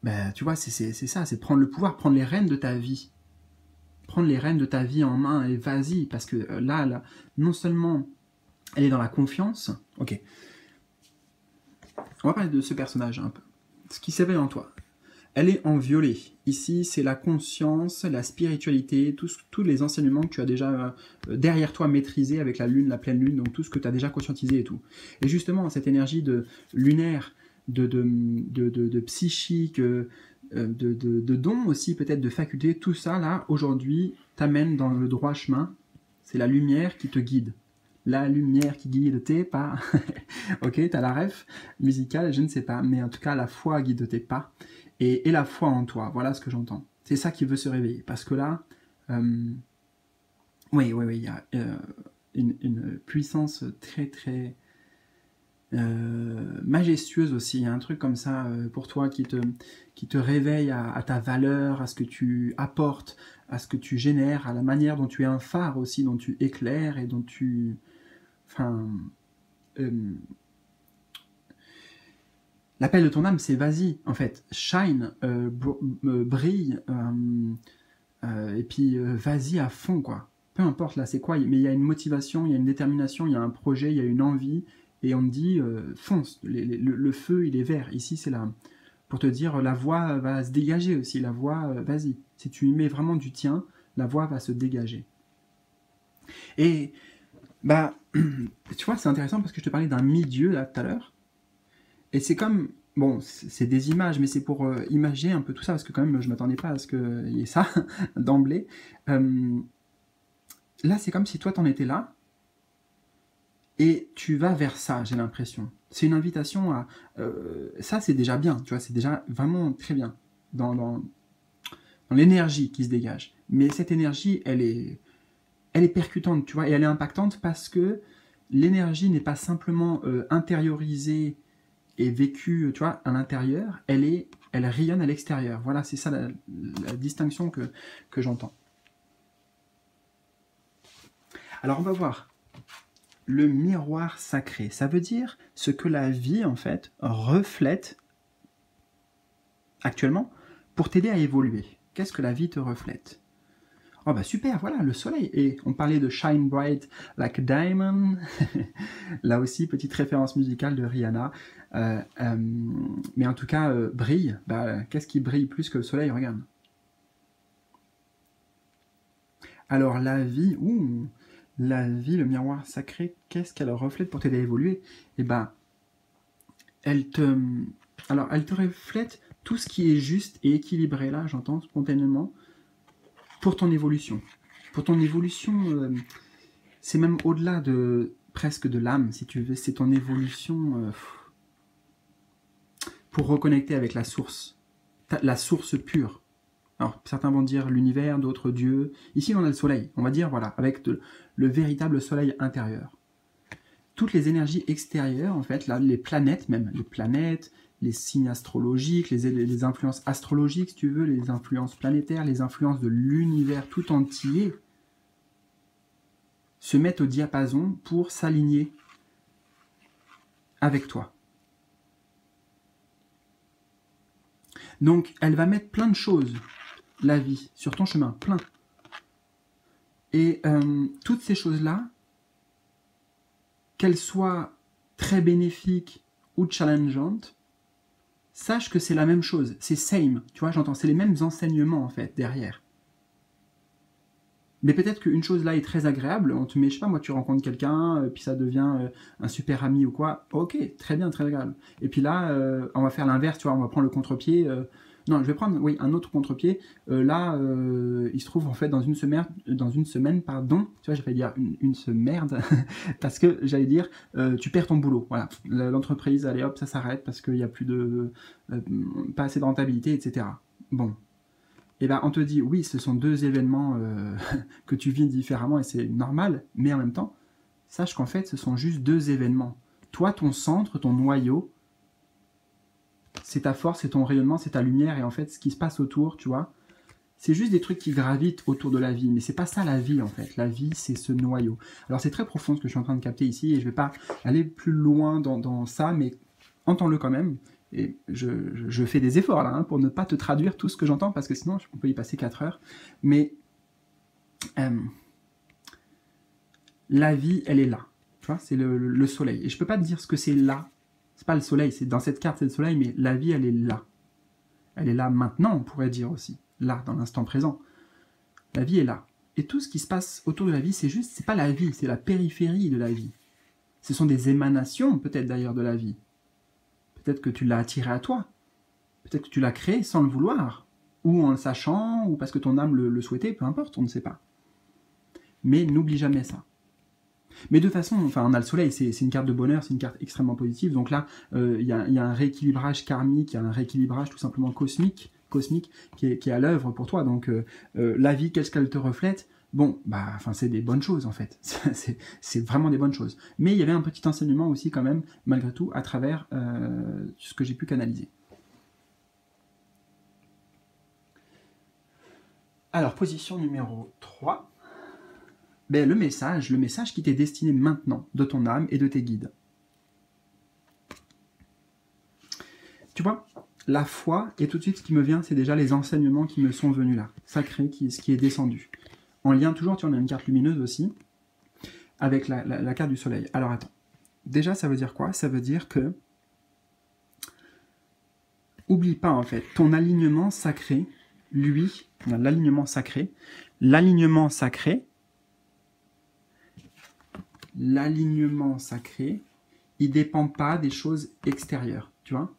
A: Ben, tu vois, c'est ça, c'est prendre le pouvoir, prendre les rênes de ta vie. Prendre les rênes de ta vie en main et vas-y, parce que là, non seulement elle est dans la confiance, ok. On va parler de ce personnage un peu. Ce qui s'éveille en toi. Elle est en violet. Ici, c'est la conscience, la spiritualité, tous les enseignements que tu as déjà derrière toi maîtrisés avec la lune, la pleine lune, donc tout ce que tu as déjà conscientisé et tout. Et justement, cette énergie de lunaire, de psychique, de dons aussi, peut-être de faculté, tout ça, là, aujourd'hui, t'amène dans le droit chemin. C'est la lumière qui te guide. La lumière qui guide tes pas. Ok, t'as la ref musicale, je ne sais pas, mais en tout cas, la foi guide tes pas. Et la foi en toi, voilà ce que j'entends. C'est ça qui veut se réveiller. Parce que là, oui, il y a une puissance très, très majestueuse aussi. Il y a un truc comme ça pour toi qui te réveille à ta valeur, à ce que tu apportes, à ce que tu génères, à la manière dont tu es un phare aussi, dont tu éclaires et dont tu... Enfin... L'appel de ton âme, c'est vas-y, en fait, shine, brille, et puis vas-y à fond, quoi. Peu importe là, c'est quoi, mais il y a une motivation, il y a une détermination, il y a un projet, il y a une envie, et on te dit fonce, le feu, il est vert. Ici, c'est là pour te dire la voie va se dégager aussi, la voie, vas-y. Si tu y mets vraiment du tien, la voie va se dégager. Et, bah, tu vois, c'est intéressant parce que je te parlais d'un mi-dieu là tout à l'heure. Et c'est comme, bon, c'est des images, mais c'est pour imaginer un peu tout ça, parce que quand même, je ne m'attendais pas à ce qu'il y ait ça d'emblée. Là, c'est comme si toi, t'en étais là, et tu vas vers ça, j'ai l'impression. C'est une invitation à... ça, c'est déjà bien, tu vois, c'est déjà vraiment très bien, dans l'énergie qui se dégage. Mais cette énergie, elle est percutante, tu vois, et elle est impactante parce que l'énergie n'est pas simplement intériorisée est vécue, tu vois, à l'intérieur, elle rayonne à l'extérieur. Voilà, c'est ça la distinction que j'entends. Alors, on va voir le miroir sacré. Ça veut dire ce que la vie, en fait, reflète actuellement pour t'aider à évoluer. Qu'est-ce que la vie te reflète? Oh bah super, voilà, le soleil. Et on parlait de Shine Bright Like a Diamond. Là aussi, petite référence musicale de Rihanna. Mais en tout cas, brille. Bah, qu'est-ce qui brille plus que le soleil? Regarde. Alors la vie, le miroir sacré, qu'est-ce qu'elle reflète pour t'aider à évoluer? Eh ben, elle te reflète tout ce qui est juste et équilibré, là, j'entends spontanément, pour ton évolution. Pour ton évolution, c'est même au-delà de presque de l'âme, si tu veux, c'est ton évolution pour reconnecter avec la source pure. Alors, certains vont dire l'univers, d'autres Dieu. Ici, on a le soleil, on va dire, voilà, avec le véritable soleil intérieur. Toutes les énergies extérieures, en fait, là, les planètes même, les signes astrologiques, les influences astrologiques, si tu veux, les influences planétaires, les influences de l'univers tout entier, se mettent au diapason pour s'aligner avec toi. Donc, elle va mettre plein de choses, la vie, sur ton chemin, plein. Et toutes ces choses-là, qu'elles soient très bénéfiques ou challengeantes, sache que c'est la même chose, c'est same, tu vois, j'entends, c'est les mêmes enseignements, en fait, derrière. Mais peut-être qu'une chose là est très agréable, on te met, je sais pas, moi tu rencontres quelqu'un, puis ça devient un super ami ou quoi, ok, très bien, très agréable. Et puis là, on va faire l'inverse, tu vois, on va prendre le contre-pied, non, je vais prendre, oui, un autre contre-pied, là, il se trouve en fait dans une semaine, pardon, tu vois, j'ai failli dire une merde, parce que j'allais dire, tu perds ton boulot, voilà, l'entreprise, allez hop, ça s'arrête parce qu'il n'y a plus pas assez de rentabilité, etc. Bon. et ben on te dit, oui, ce sont deux événements que tu vis différemment et c'est normal, mais en même temps, sache qu'en fait, ce sont juste deux événements. Toi, ton centre, ton noyau, c'est ta force, c'est ton rayonnement, c'est ta lumière, et en fait, ce qui se passe autour, tu vois, c'est juste des trucs qui gravitent autour de la vie, mais c'est pas ça la vie en fait. La vie, c'est ce noyau. Alors c'est très profond ce que je suis en train de capter ici, et je vais pas aller plus loin dans ça, mais entends-le quand même. Et je fais des efforts là, hein, pour ne pas te traduire tout ce que j'entends, parce que sinon on peut y passer 4 heures. Mais la vie, elle est là. Tu vois, c'est le soleil. Et je peux pas te dire ce que c'est là. C'est pas le soleil, c'est dans cette carte, c'est le soleil, mais la vie, elle est là. Elle est là maintenant, on pourrait dire aussi. Là, dans l'instant présent. La vie est là. Et tout ce qui se passe autour de la vie, c'est juste, c'est pas la vie, c'est la périphérie de la vie. Ce sont des émanations, peut-être d'ailleurs, de la vie. Peut-être que tu l'as attiré à toi. Peut-être que tu l'as créé sans le vouloir. Ou en le sachant, ou parce que ton âme le souhaitait, peu importe, on ne sait pas. Mais n'oublie jamais ça. Mais de toute façon, enfin, on a le soleil, c'est une carte de bonheur, c'est une carte extrêmement positive. Donc là, il y a un rééquilibrage karmique, il y a un rééquilibrage tout simplement cosmique qui est à l'œuvre pour toi. Donc la vie, qu'est-ce qu'elle te reflète? Bon, bah, enfin, c'est des bonnes choses en fait. C'est vraiment des bonnes choses. Mais il y avait un petit enseignement aussi quand même, malgré tout, à travers ce que j'ai pu canaliser. Alors, position numéro 3. Ben, le message qui t'est destiné maintenant de ton âme et de tes guides. Tu vois, la foi, et tout de suite ce qui me vient, c'est déjà les enseignements qui me sont venus là, sacrés, ce qui est descendu. En lien toujours, tu en as une carte lumineuse aussi, avec la carte du soleil. Alors attends, déjà ça veut dire quoi? Ça veut dire que, oublie pas en fait, ton alignement sacré, lui, l'alignement sacré, l'alignement sacré, il dépend pas des choses extérieures, tu vois.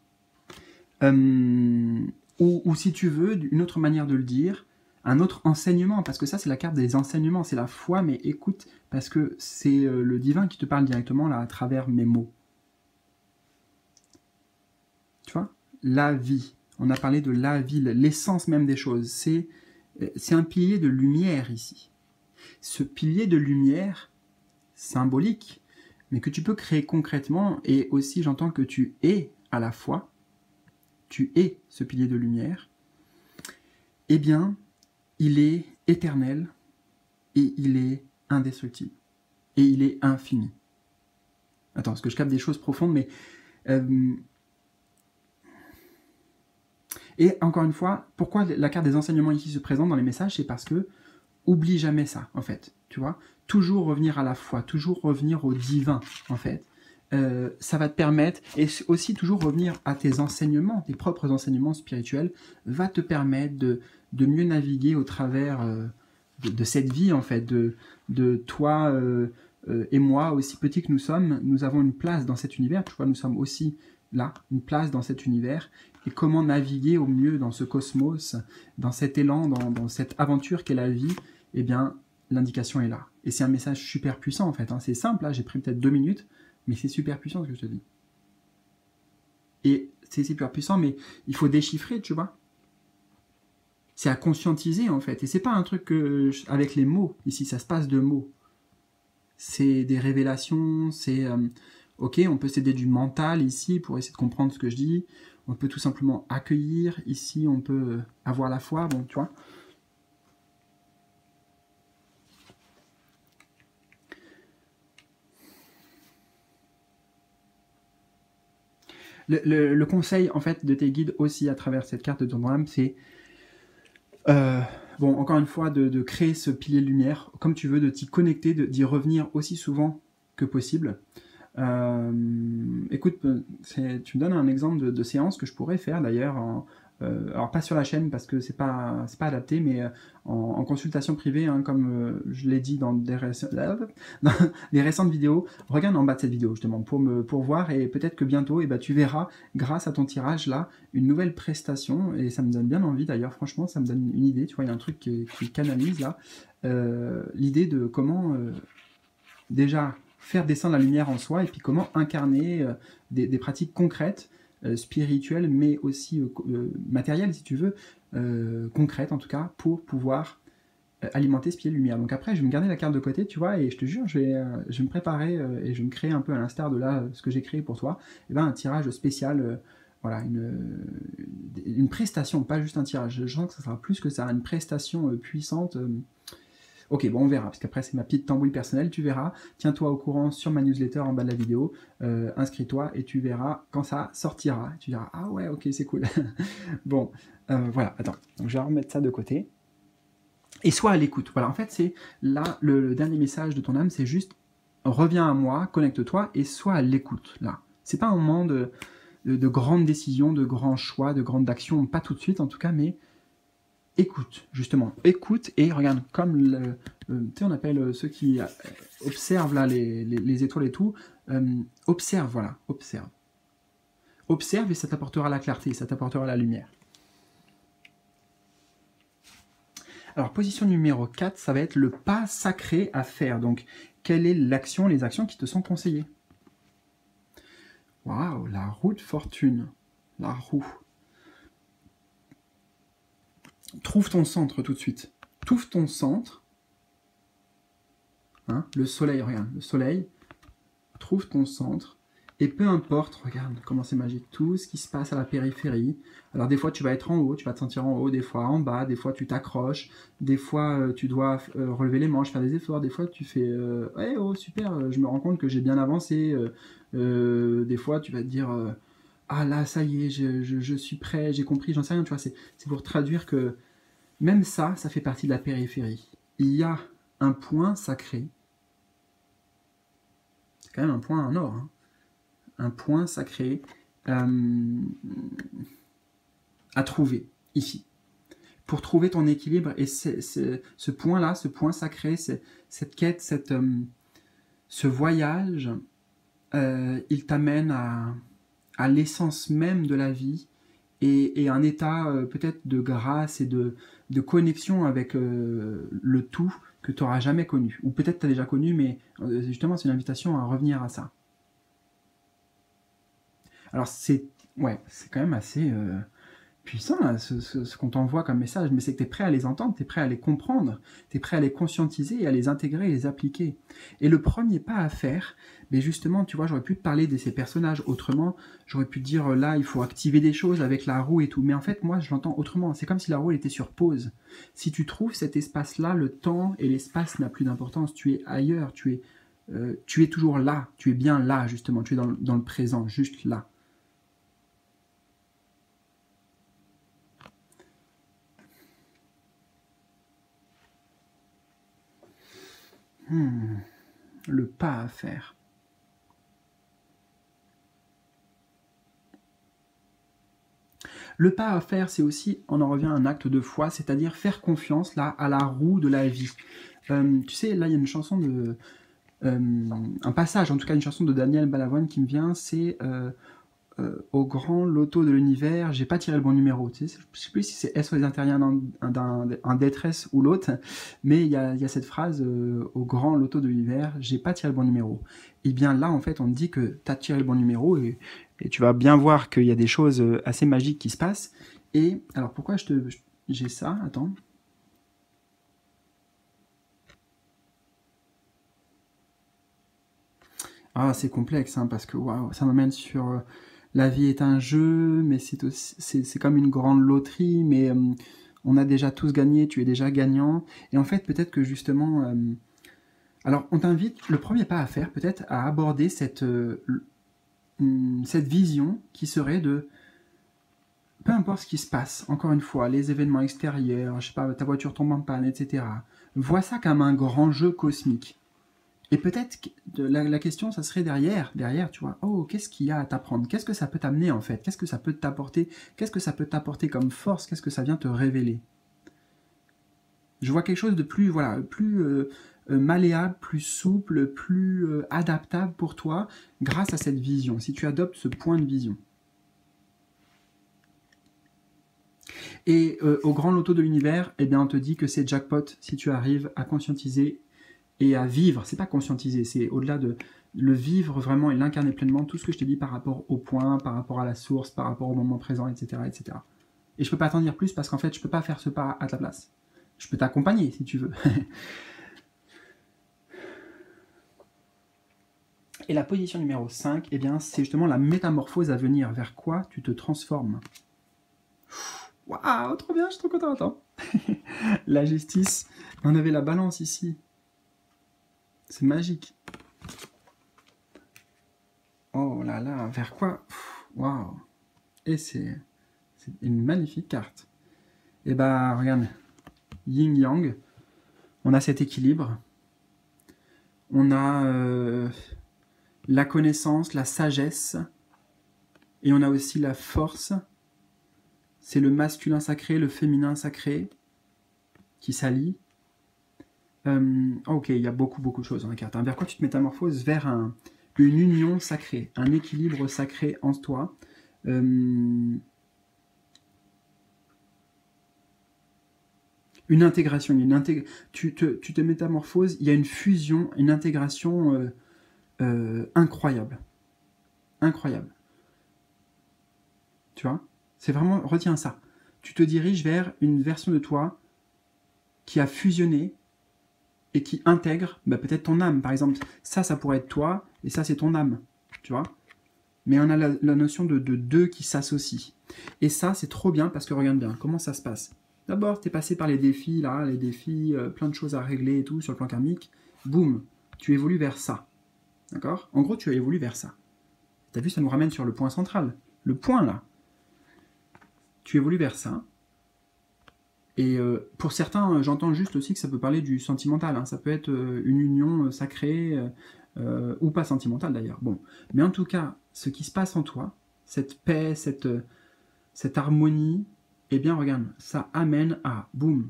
A: Ou si tu veux, une autre manière de le dire, un autre enseignement, parce que ça c'est la carte des enseignements, c'est la foi, mais écoute, parce que c'est le divin qui te parle directement là à travers mes mots. Tu vois, la vie, on a parlé de la vie, l'essence même des choses, c'est un pilier de lumière ici. Ce pilier de lumière symbolique, mais que tu peux créer concrètement, et aussi j'entends que tu es à la fois, tu es ce pilier de lumière, eh bien, il est éternel, et il est indestructible, et il est infini. Attends, parce que je capte des choses profondes, mais... Et encore une fois, pourquoi la carte des enseignements ici se présente dans les messages, c'est parce que, oublie jamais ça, en fait, tu vois, toujours revenir à la foi, toujours revenir au divin, en fait. Ça va te permettre, et aussi toujours revenir à tes enseignements, tes propres enseignements spirituels, va te permettre de mieux naviguer au travers de cette vie, en fait, de toi et moi, aussi petits que nous sommes, nous avons une place dans cet univers, tu vois, nous sommes aussi là, une place dans cet univers, et comment naviguer au mieux dans ce cosmos, dans cet élan, dans cette aventure qu'est la vie, eh bien, l'indication est là. Et c'est un message super puissant, en fait, hein. C'est simple, là, j'ai pris peut-être 2 minutes, mais c'est super puissant ce que je te dis. Et c'est super puissant, mais il faut déchiffrer, tu vois. C'est à conscientiser, en fait. Et c'est pas un truc avec les mots. Ici, ça se passe de mots. C'est des révélations, c'est... ok, on peut s'aider du mental, ici, pour essayer de comprendre ce que je dis. On peut tout simplement accueillir. Ici, on peut avoir la foi, bon, tu vois. Le conseil, en fait, de tes guides aussi à travers cette carte de ton âme, c'est, bon, encore une fois, de créer ce pilier de lumière, comme tu veux, de t'y connecter, d'y revenir aussi souvent que possible. Écoute, tu me donnes un exemple de séance que je pourrais faire d'ailleurs, alors pas sur la chaîne parce que c'est pas adapté, mais en consultation privée, hein, comme je l'ai dit dans des récentes vidéos. Regarde en bas de cette vidéo justement pour voir, et peut-être que bientôt eh ben, tu verras, grâce à ton tirage là, une nouvelle prestation, et ça me donne bien envie d'ailleurs, franchement ça me donne une idée, tu vois, il y a un truc qui canalise là, l'idée de comment déjà faire descendre la lumière en soi, et puis comment incarner des pratiques concrètes, spirituelles, mais aussi matérielles, si tu veux, concrètes en tout cas, pour pouvoir alimenter ce pied de lumière. Donc après, je vais me garder la carte de côté, tu vois, et je te jure, je vais me préparer et je vais me créer un peu à l'instar de là, ce que j'ai créé pour toi, et ben un tirage spécial, voilà, une prestation, pas juste un tirage. Je sens que ça sera plus que ça, une prestation puissante. Ok, bon, on verra, parce qu'après, c'est ma petite tambouille personnelle, tu verras. Tiens-toi au courant sur ma newsletter en bas de la vidéo, inscris-toi et tu verras quand ça sortira. Tu diras, ah ouais, ok, c'est cool. Bon, voilà, attends, donc je vais remettre ça de côté. Et sois à l'écoute. Voilà, en fait, c'est là, le dernier message de ton âme, c'est juste, reviens à moi, connecte-toi et sois à l'écoute, là. C'est pas un moment de grandes décisions, de grands choix, de grandes actions, pas tout de suite en tout cas, mais écoute, justement, écoute et regarde, comme tu sais, on appelle ceux qui observent là les étoiles et tout, observe, voilà, observe. Observe et ça t'apportera la clarté, ça t'apportera la lumière. Alors, position numéro 4, ça va être le pas sacré à faire. Donc, quelle est l'action, les actions qui te sont conseillées? Waouh, la roue de fortune, la roue. Trouve ton centre tout de suite. Trouve ton centre. Hein, le soleil, regarde, le soleil. Trouve ton centre. Et peu importe, regarde comment c'est magique, tout ce qui se passe à la périphérie. Alors des fois tu vas être en haut, tu vas te sentir en haut, des fois en bas, des fois tu t'accroches, des fois tu dois relever les manches, faire des efforts, des fois tu fais ouais, oh super, je me rends compte que j'ai bien avancé. Des fois tu vas te dire ah là ça y est, je suis prêt, j'ai compris, j'en sais rien, tu vois, c'est pour traduire que même ça fait partie de la périphérie. Il y a un point sacré, c'est quand même un point en or, hein. Un point sacré à trouver ici. Pour trouver ton équilibre, et ce point-là, ce point sacré, cette quête, ce voyage, il t'amène à l'essence même de la vie et un état peut-être de grâce et de connexion avec le tout que tu n'auras jamais connu. Ou peut-être tu as déjà connu, mais justement c'est une invitation à revenir à ça. Alors c'est quand même assez puissant là, ce qu'on t'envoie comme message, mais c'est que tu es prêt à les entendre, tu es prêt à les comprendre, tu es prêt à les conscientiser et à les intégrer et les appliquer. Et le premier pas à faire, mais justement, tu vois, j'aurais pu te parler de ces personnages autrement, j'aurais pu te dire là, il faut activer des choses avec la roue et tout, mais en fait, moi, je l'entends autrement. C'est comme si la roue elle était sur pause. Si tu trouves cet espace-là, le temps et l'espace n'a plus d'importance, tu es ailleurs, tu es toujours là, tu es bien là, justement, tu es dans le présent, juste là. Le pas à faire. Le pas à faire, c'est aussi, on en revient à un acte de foi, c'est-à-dire faire confiance là à la roue de la vie. Tu sais, là, il y a une chanson de... un passage, en tout cas une chanson de Daniel Balavoine qui me vient, c'est au grand loto de l'univers, j'ai pas tiré le bon numéro. Tu sais, je sais plus si c'est SOS Intérieur un détresse ou l'autre, mais il y a cette phrase au grand loto de l'univers, j'ai pas tiré le bon numéro. Et bien là, en fait, on te dit que tu as tiré le bon numéro et tu vas bien voir qu'il y a des choses assez magiques qui se passent. Et alors pourquoi j'ai ça? Attends. Ah, c'est complexe, hein, parce que waouh, ça m'amène sur la vie est un jeu, mais c'est comme une grande loterie, mais on a déjà tous gagné, tu es déjà gagnant. Et en fait, peut-être que justement... alors, on t'invite, le premier pas à faire, peut-être, à aborder cette vision qui serait de... Peu importe ce qui se passe, encore une fois, les événements extérieurs, je sais pas, ta voiture tombe en panne, etc. Vois ça comme un grand jeu cosmique. Et peut-être que la question, ça serait derrière, tu vois, oh, qu'est-ce qu'il y a à t'apprendre? Qu'est-ce que ça peut t'amener en fait? Qu'est-ce que ça peut t'apporter? Qu'est-ce que ça peut t'apporter comme force? Qu'est-ce que ça vient te révéler? Je vois quelque chose de plus, voilà, plus malléable, plus souple, plus adaptable pour toi grâce à cette vision, si tu adoptes ce point de vision. Et au grand loto de l'univers, eh bien, on te dit que c'est jackpot si tu arrives à conscientiser et à vivre, c'est pas conscientiser, c'est au-delà de le vivre vraiment et l'incarner pleinement, tout ce que je te dis par rapport au point, par rapport à la source, par rapport au moment présent, etc. etc. Et je peux pas t'en dire plus parce qu'en fait, je peux pas faire ce pas à ta place. Je peux t'accompagner si tu veux. Et la position numéro 5, eh bien, c'est justement la métamorphose à venir. Vers quoi tu te transformes? Waouh, trop bien, je suis trop content. Attends. La justice. On avait la balance ici. C'est magique. Oh là là, vers quoi? Waouh. Et c'est une magnifique carte. Et bah, regarde. Yin-Yang. On a cet équilibre. On a la connaissance, la sagesse. Et on a aussi la force. C'est le masculin sacré, le féminin sacré qui s'allient. Ok, il y a beaucoup de choses dans la carte. Vers quoi tu te métamorphoses? Vers une union sacrée, un équilibre sacré en toi. Une intégration. Tu te métamorphoses, il y a une fusion, une intégration incroyable. Incroyable. Tu vois? C'est vraiment, retiens ça. Tu te diriges vers une version de toi qui a fusionné et qui intègre peut-être ton âme. Par exemple, ça pourrait être toi et ça, c'est ton âme. Tu vois? Mais on a la notion de deux qui s'associent. Et ça, c'est trop bien parce que regarde bien, comment ça se passe? D'abord, tu es passé par les défis, là, plein de choses à régler et tout sur le plan karmique. Boum, tu évolues vers ça. D'accord? En gros, tu évolues vers ça. Tu as vu, ça nous ramène sur le point central. Le point, là. Tu évolues vers ça. Et pour certains, j'entends juste aussi que ça peut parler du sentimental. Hein. Ça peut être une union sacrée, ou pas sentimentale d'ailleurs. Bon. Mais en tout cas, ce qui se passe en toi, cette paix, cette harmonie, eh bien regarde, ça amène à, boum,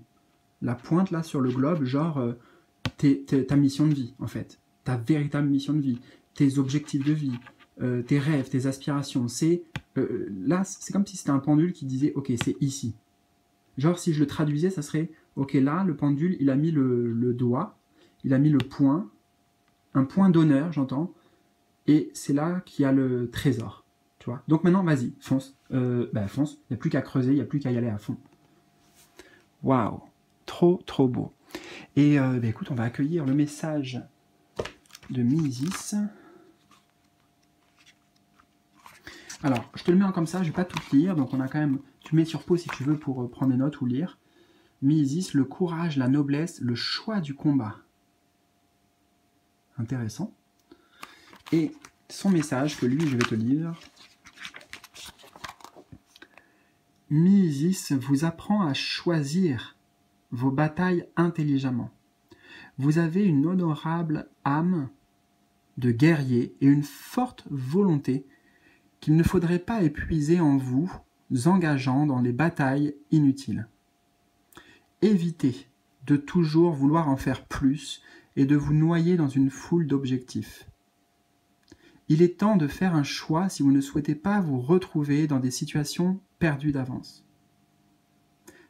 A: la pointe là sur le globe, genre ta mission de vie en fait. Ta véritable mission de vie, tes objectifs de vie, tes rêves, tes aspirations. Là, c'est comme si c'était un pendule qui disait, ok, c'est ici. Genre, si je le traduisais, ça serait, ok, là, le pendule, il a mis le doigt, il a mis le point, un point d'honneur, j'entends, et c'est là qu'il y a le trésor, tu vois. Donc maintenant, vas-y, fonce. Fonce, il n'y a plus qu'à creuser, il n'y a plus qu'à y aller à fond. Waouh, trop beau. Et écoute, on va accueillir le message de Misis. Alors, je te le mets comme ça, je ne vais pas tout lire, donc on a quand même... Tu mets sur pause si tu veux pour prendre des notes ou lire. Misis, le courage, la noblesse, le choix du combat. Intéressant. Et son message que lui, je vais te lire. Misis vous apprend à choisir vos batailles intelligemment. Vous avez une honorable âme de guerrier et une forte volonté qu'il ne faudrait pas épuiser en vous, engageant dans les batailles inutiles. Évitez de toujours vouloir en faire plus et de vous noyer dans une foule d'objectifs. Il est temps de faire un choix si vous ne souhaitez pas vous retrouver dans des situations perdues d'avance.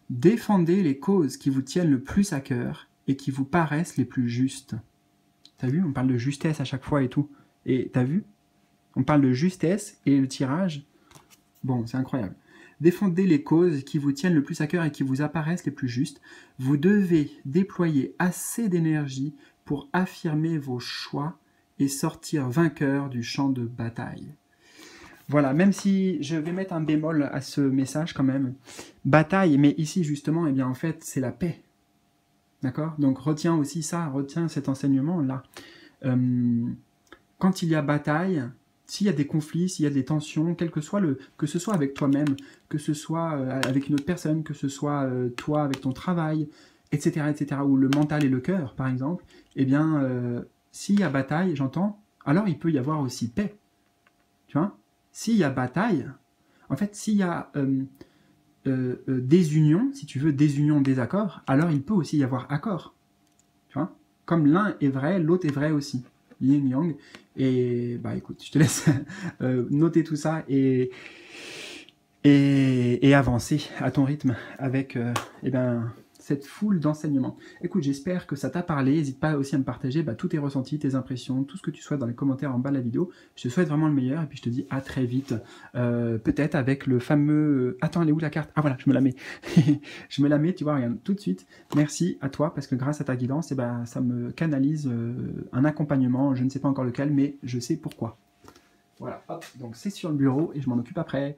A: Défendez les causes qui vous tiennent le plus à cœur et qui vous paraissent les plus justes. T'as vu, on parle de justesse à chaque fois et tout. Et t'as vu, on parle de justesse et le tirage. Bon, c'est incroyable. Défendez les causes qui vous tiennent le plus à cœur et qui vous apparaissent les plus justes. Vous devez déployer assez d'énergie pour affirmer vos choix et sortir vainqueur du champ de bataille. Voilà, même si je vais mettre un bémol à ce message quand même. Bataille, mais ici justement, eh bien en fait, c'est la paix. D'accord? Donc retiens aussi ça, retiens cet enseignement-là. Quand il y a bataille, s'il y a des conflits, s'il y a des tensions, que ce soit avec toi-même, que ce soit avec une autre personne, que ce soit toi avec ton travail, etc., ou le mental et le cœur, par exemple, eh bien, s'il y a bataille, j'entends, alors il peut y avoir aussi paix. Tu vois? S'il y a bataille, en fait, s'il y a désunion, si tu veux, désunion, désaccord, alors il peut aussi y avoir accord. Tu vois? Comme l'un est vrai, l'autre est vrai aussi. Yin Yang. Et bah écoute, je te laisse noter tout ça et avancer à ton rythme avec cette foule d'enseignements. Écoute, j'espère que ça t'a parlé. N'hésite pas aussi à me partager tous tes ressentis, tes impressions, tout ce que tu souhaites dans les commentaires en bas de la vidéo. Je te souhaite vraiment le meilleur et puis je te dis à très vite. Peut-être avec le fameux... Attends, elle est où la carte? Ah voilà, je me la mets. Je me la mets, tu vois, regarde, tout de suite. Merci à toi parce que grâce à ta guidance, ça me canalise un accompagnement. Je ne sais pas encore lequel, mais je sais pourquoi. Voilà, hop, donc c'est sur le bureau et je m'en occupe après.